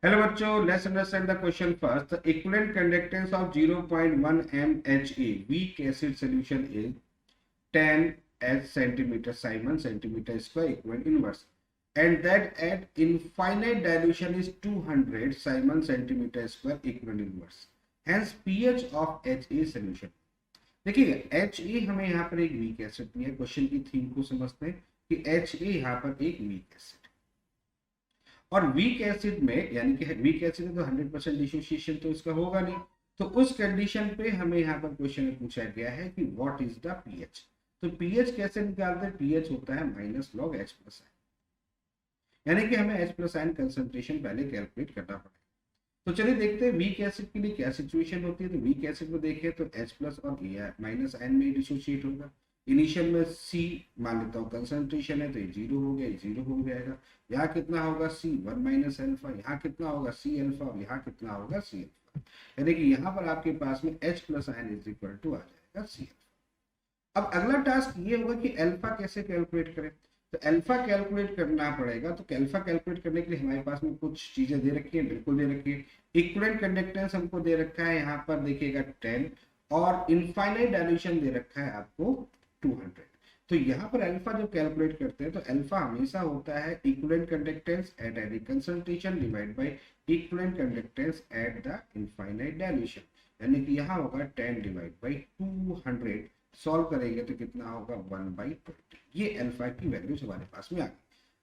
Hello बच्चों, let's understand the question first. The equivalent conductance of 0.1 mHa weak acid solution is 10 as centimeter Simon centimeter square equivalent inverse, and that at infinite dilution is 200 Simon centimeter square equivalent inverse. Hence pH of HA solution. देखिए HA हमें यहाँ पर एक weak acid दिया है. Question की theme को समझते हैं कि HA यहाँ पर एक वीक एसिड, और वीक एसिड में यानी कि वीक एसिड में तो 100% डिसोसिएशन तो इसका होगा नहीं. तो उस कंडीशन पे हमें यहाँ पर क्वेश्चन में पूछा गया है कि व्हाट इज द पीएच. तो पीएच कैसे निकालते हैं? पीएच होता है minus log H plus ion, यानी कि हमें एच प्लस आयन कंसंट्रेशन पहले कैलकुलेट करना पड़ेगा. तो चलिए देखते हैं वीक एसिड के लिए क्या सिचुएशन होती है. तो वीक एसिड को देखें तो H प्लस और माइनस आयन में डिसोसिएट होगा. इनिशियल में C मान लेता हूँ कंसंट्रेशन है, तो ये जीरो हो गया, जीरो हो जाएगा. यहाँ कितना होगा C 1 माइनस अल्फा, यहाँ कितना होगा C अल्फा, और यहाँ कितना होगा C अल्फा. यानी कि यहाँ पर आपके पास में H plus ion is equal to आ जाएगा C अल्फा. अब अगला टास्क ये होगा कि अल्फा कैसे कैलकुलेट करें. तो अल्फा कैलकुलेट करना पड़ेगा. तो अल्फा कैलकुलेट करने के लिए हमारे पास में कुछ चीजें दे रखी है, बिल्कुल दे रखी है. इक्विवेलेंट कंडक्टेंस हमको दे रखा है यहाँ पर देखिएगा 10, और इनफाइनाइट डाइल्यूशन दे रखा है आपको 200. तो यहाँ पर अल्फा जब कैलकुलेट करते हैं तो अल्फा हमेशा होता है equivalent conductance at any concentration divide by equivalent conductance at the infinite dilution. यानी कि यहाँ होगा 10 डिवाइड बाई 200. सॉल्व करेंगे तो कितना होगा 1/20. ये अल्फा की वैल्यूज हमारे पास में आ गई.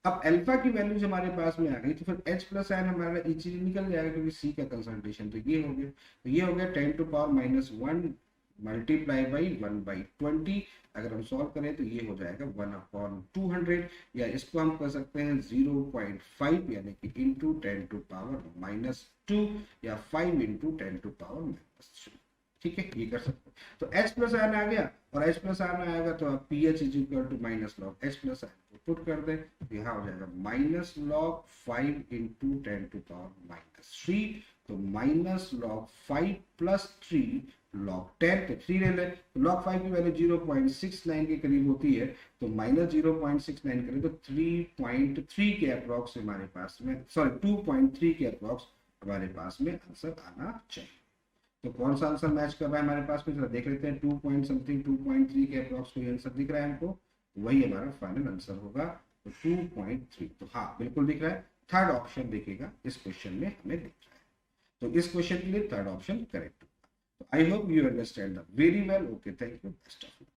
अब अल्फा की वैल्यूज हमारे पास में आ गई तो फिर H प्लस आयन हमारा इजीली निकल जाएगा, क्योंकि C का कंसंट्रेशन तो ये हो गया. तो ये हो गया 10⁻⁻1 मल्टीप्लाई बाई 1/20. अगर हम सॉल्व करें तो ये हो जाएगा 1/200, या इसको हम कर सकते हैं 0.5 यानी कि इंटू 10⁻⁻2, या 5 इंटू 10⁻⁻3. ठीक है, ये कर सकते हैं. तो H प्लस आयन आ गया, और H प्लस आयन आएगा तो आप pH is equal to minus log H plus ion को पुट कर दें. तो यहाँ हो जाएगा माइनस लॉग 5 इंटू 10⁻⁻3. तो माइनस लॉग 5 प्लस 3 लॉग 10. तो 3 ले लें तो लॉग 5 की वैल्यू 0.69 के करीब होती है. तो माइनस 0.69 करें तो 3.3 के अप्रॉक्स हमारे पास में, सॉरी 2.3 के अप्रॉक्स हमारे पास में आंसर आना चाहिए. तो कौन सा आंसर मैच कर रहा है हमारे पास में, जरा देख लेते हैं. 2 पॉइंट समथिंग 2.3 के अप्रॉक्स कोई आंसर दिख रहा है हमको, वही हमारा फाइनल आंसर होगा. तो 2.3, तो हाँ बिल्कुल दिख रहा है. थर्ड ऑप्शन दिखेगा इस क्वेश्चन में हमें दिख रहा है. तो इस क्वेश्चन के लिए थर्ड ऑप्शन करेक्ट. तो I hope you understand the very well. Okay, thank you, best of